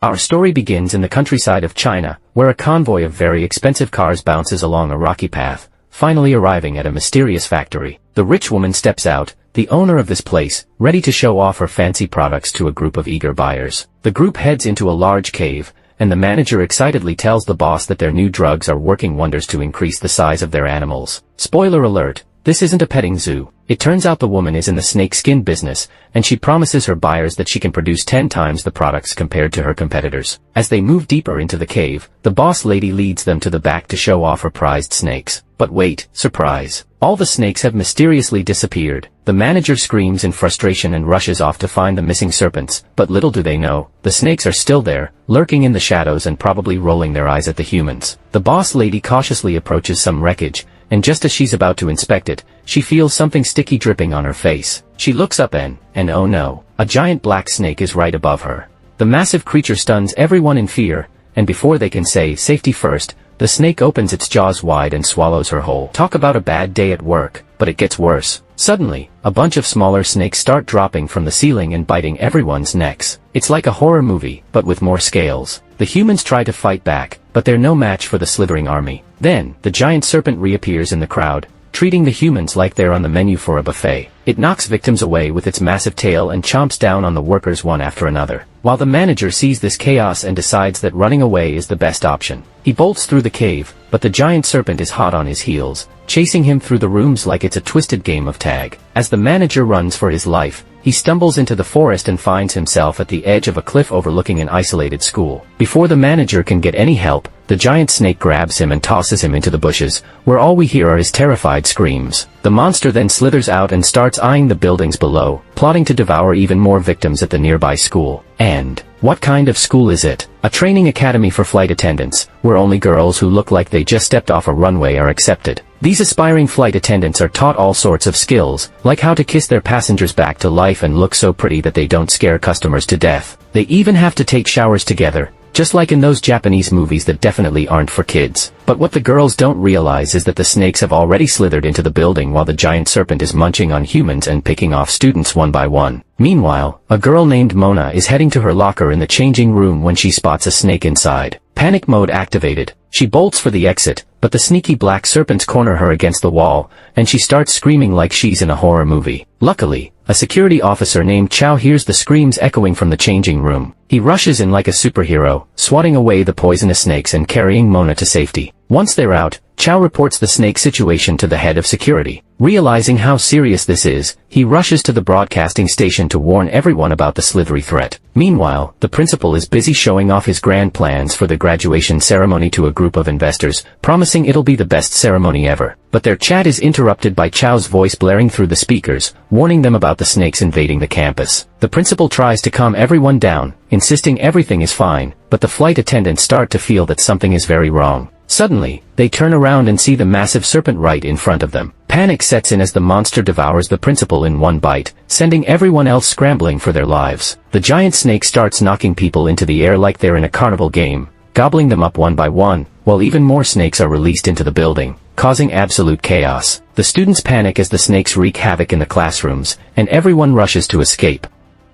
Our story begins in the countryside of China, where a convoy of very expensive cars bounces along a rocky path, finally arriving at a mysterious factory. The rich woman steps out, the owner of this place, ready to show off her fancy products to a group of eager buyers. The group heads into a large cave, and the manager excitedly tells the boss that their new drugs are working wonders to increase the size of their animals. Spoiler alert, this isn't a petting zoo. It turns out the woman is in the snake skin business, and she promises her buyers that she can produce 10 times the products compared to her competitors. As they move deeper into the cave, the boss lady leads them to the back to show off her prized snakes. But wait, surprise! All the snakes have mysteriously disappeared. The manager screams in frustration and rushes off to find the missing serpents, but little do they know, the snakes are still there, lurking in the shadows and probably rolling their eyes at the humans. The boss lady cautiously approaches some wreckage, and just as she's about to inspect it, she feels something sticky dripping on her face. She looks up and oh no, a giant black snake is right above her. The massive creature stuns everyone in fear, and before they can say safety first, the snake opens its jaws wide and swallows her whole. Talk about a bad day at work, but it gets worse. Suddenly, a bunch of smaller snakes start dropping from the ceiling and biting everyone's necks. It's like a horror movie, but with more scales. The humans try to fight back, but they're no match for the slithering army. Then, the giant serpent reappears in the crowd, treating the humans like they're on the menu for a buffet. It knocks victims away with its massive tail and chomps down on the workers one after another. While the manager sees this chaos and decides that running away is the best option, he bolts through the cave, but the giant serpent is hot on his heels, chasing him through the rooms like it's a twisted game of tag. As the manager runs for his life, he stumbles into the forest and finds himself at the edge of a cliff overlooking an isolated school. Before the manager can get any help, the giant snake grabs him and tosses him into the bushes, where all we hear are his terrified screams. The monster then slithers out and starts eyeing the buildings below, plotting to devour even more victims at the nearby school. And what kind of school is it? A training academy for flight attendants, where only girls who look like they just stepped off a runway are accepted. These aspiring flight attendants are taught all sorts of skills, like how to kiss their passengers back to life and look so pretty that they don't scare customers to death. They even have to take showers together, just like in those Japanese movies that definitely aren't for kids. But what the girls don't realize is that the snakes have already slithered into the building while the giant serpent is munching on humans and picking off students one by one. Meanwhile, a girl named Mona is heading to her locker in the changing room when she spots a snake inside. Panic mode activated. She bolts for the exit, but the sneaky black serpents corner her against the wall, and she starts screaming like she's in a horror movie. Luckily, a security officer named Chow hears the screams echoing from the changing room. He rushes in like a superhero, swatting away the poisonous snakes and carrying Mona to safety. Once they're out, Chow reports the snake situation to the head of security. Realizing how serious this is, he rushes to the broadcasting station to warn everyone about the slithery threat. Meanwhile, the principal is busy showing off his grand plans for the graduation ceremony to a group of investors, promising it'll be the best ceremony ever. But their chat is interrupted by Chow's voice blaring through the speakers, warning them about the snakes invading the campus. The principal tries to calm everyone down, insisting everything is fine, but the flight attendants start to feel that something is very wrong. Suddenly, they turn around and see the massive serpent right in front of them. Panic sets in as the monster devours the principal in one bite, sending everyone else scrambling for their lives. The giant snake starts knocking people into the air like they're in a carnival game, gobbling them up one by one, while even more snakes are released into the building, causing absolute chaos. The students panic as the snakes wreak havoc in the classrooms, and everyone rushes to escape.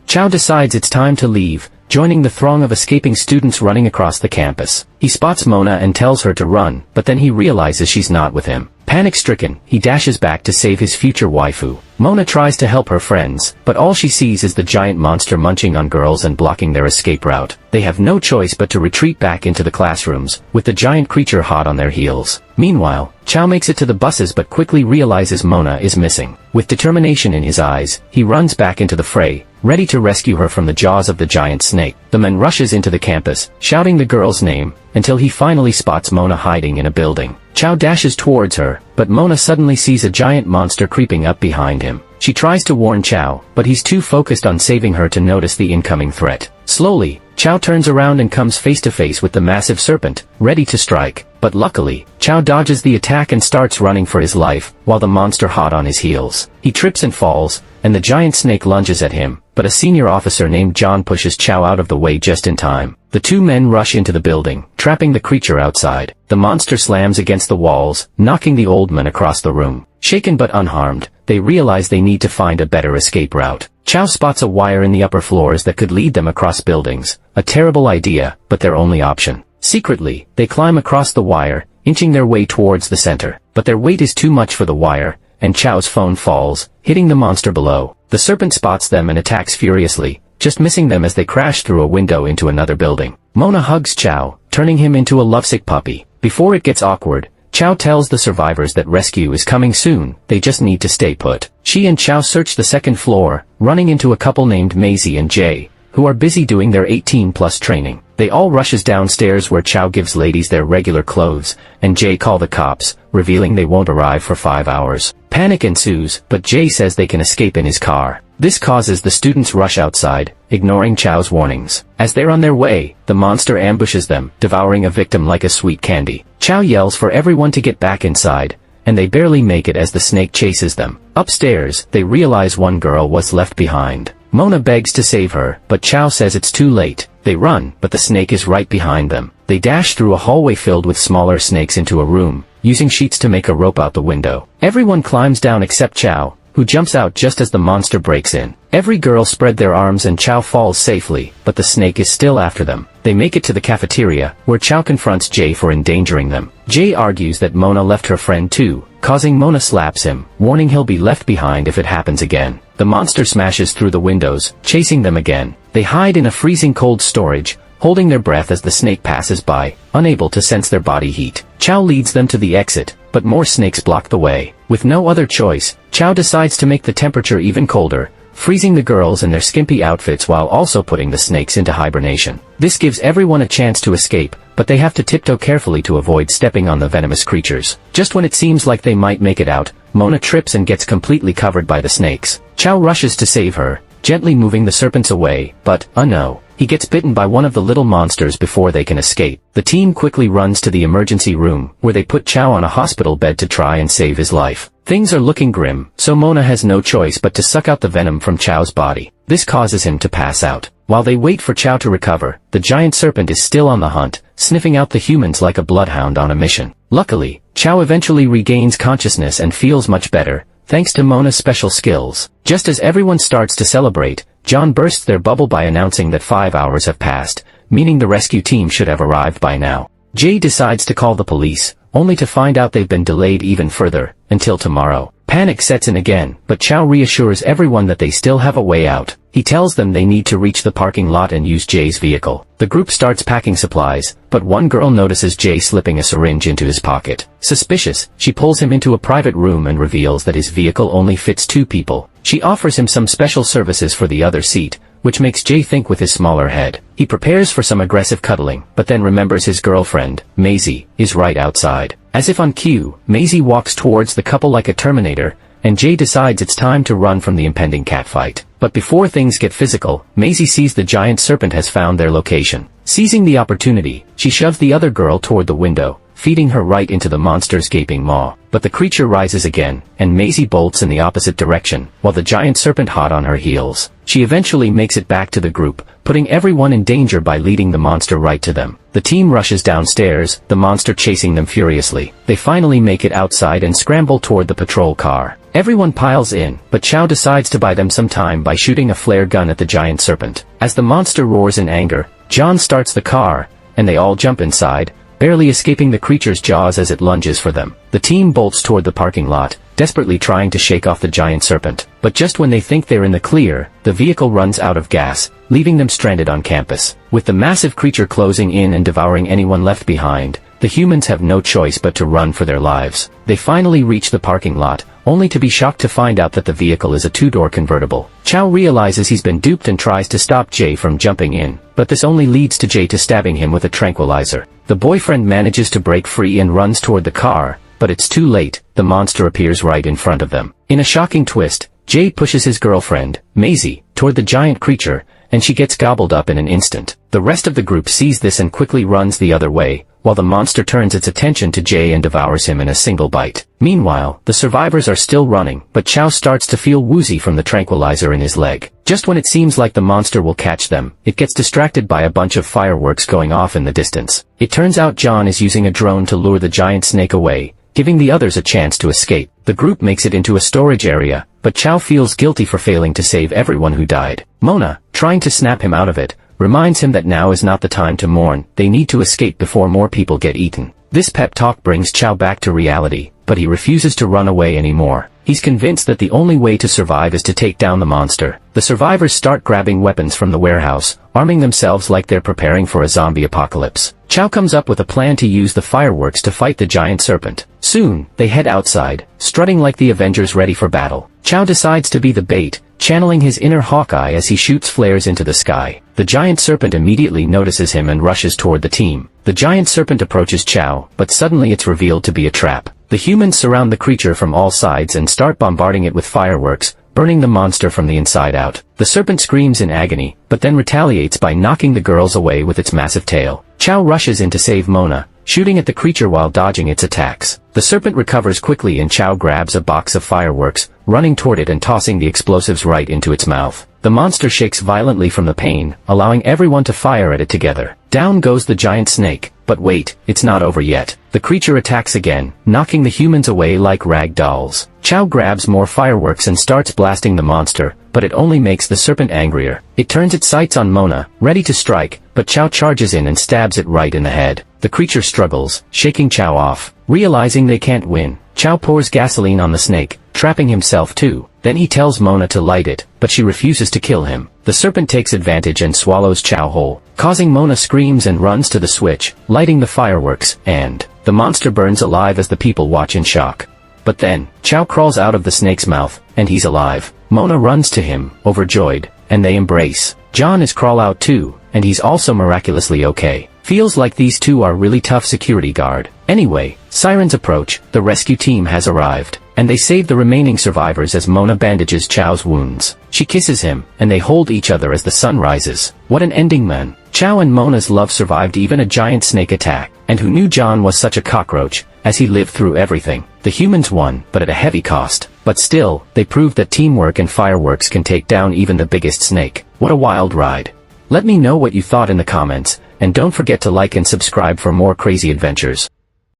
Chow decides it's time to leave, joining the throng of escaping students running across the campus. He spots Mona and tells her to run, but then he realizes she's not with him. Panic-stricken, he dashes back to save his future waifu. Mona tries to help her friends, but all she sees is the giant monster munching on girls and blocking their escape route. They have no choice but to retreat back into the classrooms, with the giant creature hot on their heels. Meanwhile, Chow makes it to the buses but quickly realizes Mona is missing. With determination in his eyes, he runs back into the fray, ready to rescue her from the jaws of the giant snake. The man rushes into the campus, shouting the girl's name, until he finally spots Mona hiding in a building. Chow dashes towards her, but Mona suddenly sees a giant monster creeping up behind him. She tries to warn Chow, but he's too focused on saving her to notice the incoming threat. Slowly, Chow turns around and comes face to face with the massive serpent, ready to strike. But luckily, Chow dodges the attack and starts running for his life, while the monster hot on his heels. He trips and falls, and the giant snake lunges at him, but a senior officer named John pushes Chow out of the way just in time. The two men rush into the building, trapping the creature outside. The monster slams against the walls, knocking the old man across the room. Shaken but unharmed, they realize they need to find a better escape route. Chow spots a wire in the upper floors that could lead them across buildings. A terrible idea, but their only option. Secretly, they climb across the wire, inching their way towards the center. But their weight is too much for the wire, and Chow's phone falls, hitting the monster below. The serpent spots them and attacks furiously, just missing them as they crash through a window into another building. Mona hugs Chow, turning him into a lovesick puppy. Before it gets awkward, Chow tells the survivors that rescue is coming soon, they just need to stay put. She and Chow search the second floor, running into a couple named Maisie and Jay, who are busy doing their 18+ training. They all rushes downstairs where Chow gives ladies their regular clothes, and Jay call the cops, revealing they won't arrive for 5 hours. Panic ensues, but Jay says they can escape in his car. This causes the students rush outside, ignoring Chow's warnings. As they're on their way, the monster ambushes them, devouring a victim like a sweet candy. Chow yells for everyone to get back inside, and they barely make it as the snake chases them. Upstairs, they realize one girl was left behind. Mona begs to save her, but Chow says it's too late. They run, but the snake is right behind them. They dash through a hallway filled with smaller snakes into a room, using sheets to make a rope out the window. Everyone climbs down except Chow, who jumps out just as the monster breaks in. Every girl spread their arms and Chow falls safely, but the snake is still after them. They make it to the cafeteria, where Chow confronts Jay for endangering them. Jay argues that Mona left her friend too, causing Mona slaps him, warning he'll be left behind if it happens again. The monster smashes through the windows, chasing them again. They hide in a freezing cold storage, holding their breath as the snake passes by, unable to sense their body heat. Chow leads them to the exit, but more snakes block the way. With no other choice, Chow decides to make the temperature even colder, freezing the girls in their skimpy outfits while also putting the snakes into hibernation. This gives everyone a chance to escape, but they have to tiptoe carefully to avoid stepping on the venomous creatures. Just when it seems like they might make it out, Mona trips and gets completely covered by the snakes. Chow rushes to save her, gently moving the serpents away, but, oh no, he gets bitten by one of the little monsters before they can escape. The team quickly runs to the emergency room, where they put Chow on a hospital bed to try and save his life. Things are looking grim, so Mona has no choice but to suck out the venom from Chow's body. This causes him to pass out. While they wait for Chow to recover, the giant serpent is still on the hunt, sniffing out the humans like a bloodhound on a mission. Luckily, Chow eventually regains consciousness and feels much better, thanks to Mona's special skills. Just as everyone starts to celebrate, John bursts their bubble by announcing that 5 hours have passed, meaning the rescue team should have arrived by now. Jay decides to call the police, only to find out they've been delayed even further, until tomorrow. Panic sets in again, but Chow reassures everyone that they still have a way out. He tells them they need to reach the parking lot and use Jay's vehicle. The group starts packing supplies, but one girl notices Jay slipping a syringe into his pocket. Suspicious, she pulls him into a private room and reveals that his vehicle only fits 2 people. She offers him some special services for the other seat, which makes Jay think with his smaller head. He prepares for some aggressive cuddling, but then remembers his girlfriend, Maisie, is right outside. As if on cue, Maisie walks towards the couple like a Terminator, and Jay decides it's time to run from the impending catfight. But before things get physical, Maisie sees the giant serpent has found their location. Seizing the opportunity, she shoves the other girl toward the window, feeding her right into the monster's gaping maw. But the creature rises again, and Maisie bolts in the opposite direction, while the giant serpent hot on her heels. She eventually makes it back to the group, putting everyone in danger by leading the monster right to them. The team rushes downstairs, the monster chasing them furiously. They finally make it outside and scramble toward the patrol car. Everyone piles in, but Chow decides to buy them some time by shooting a flare gun at the giant serpent. As the monster roars in anger, John starts the car, and they all jump inside, barely escaping the creature's jaws as it lunges for them. The team bolts toward the parking lot, desperately trying to shake off the giant serpent. But just when they think they're in the clear, the vehicle runs out of gas, leaving them stranded on campus. With the massive creature closing in and devouring anyone left behind, the humans have no choice but to run for their lives. They finally reach the parking lot, only to be shocked to find out that the vehicle is a 2-door convertible. Chow realizes he's been duped and tries to stop Jay from jumping in, but this only leads to Jay to stabbing him with a tranquilizer. The boyfriend manages to break free and runs toward the car, but it's too late, the monster appears right in front of them. In a shocking twist, Jay pushes his girlfriend, Maisie, toward the giant creature, and she gets gobbled up in an instant. The rest of the group sees this and quickly runs the other way, while the monster turns its attention to Jay and devours him in a single bite. Meanwhile, the survivors are still running, but Chow starts to feel woozy from the tranquilizer in his leg. Just when it seems like the monster will catch them, it gets distracted by a bunch of fireworks going off in the distance. It turns out John is using a drone to lure the giant snake away, giving the others a chance to escape. The group makes it into a storage area, but Chow feels guilty for failing to save everyone who died. Mona, trying to snap him out of it, reminds him that now is not the time to mourn. They need to escape before more people get eaten. This pep talk brings Chow back to reality, but he refuses to run away anymore. He's convinced that the only way to survive is to take down the monster. The survivors start grabbing weapons from the warehouse, arming themselves like they're preparing for a zombie apocalypse. Chow comes up with a plan to use the fireworks to fight the giant serpent. Soon, they head outside, strutting like the Avengers ready for battle. Chow decides to be the bait, channeling his inner Hawkeye as he shoots flares into the sky. The giant serpent immediately notices him and rushes toward the team. The giant serpent approaches Chow, but suddenly it's revealed to be a trap. The humans surround the creature from all sides and start bombarding it with fireworks, burning the monster from the inside out. The serpent screams in agony, but then retaliates by knocking the girls away with its massive tail. Chow rushes in to save Mona, shooting at the creature while dodging its attacks. The serpent recovers quickly and Chow grabs a box of fireworks, running toward it and tossing the explosives right into its mouth. The monster shakes violently from the pain, allowing everyone to fire at it together. Down goes the giant snake, but wait, it's not over yet. The creature attacks again, knocking the humans away like rag dolls. Chow grabs more fireworks and starts blasting the monster, but it only makes the serpent angrier. It turns its sights on Mona, ready to strike, but Chow charges in and stabs it right in the head. The creature struggles, shaking Chow off. Realizing they can't win, Chow pours gasoline on the snake, trapping himself too. Then he tells Mona to light it, but she refuses to kill him. The serpent takes advantage and swallows Chow whole, causing Mona screams and runs to the switch, lighting the fireworks, and the monster burns alive as the people watch in shock. But then, Chow crawls out of the snake's mouth, and he's alive. Mona runs to him, overjoyed, and they embrace. John is crawl out too, and he's also miraculously okay. Feels like these two are really tough security guard. Anyway, sirens approach, the rescue team has arrived, and they save the remaining survivors as Mona bandages Chow's wounds. She kisses him, and they hold each other as the sun rises. What an ending, man. Chow and Mona's love survived even a giant snake attack, and who knew John was such a cockroach, as he lived through everything. The humans won, but at a heavy cost. But still, they proved that teamwork and fireworks can take down even the biggest snake. What a wild ride. Let me know what you thought in the comments, and don't forget to like and subscribe for more crazy adventures.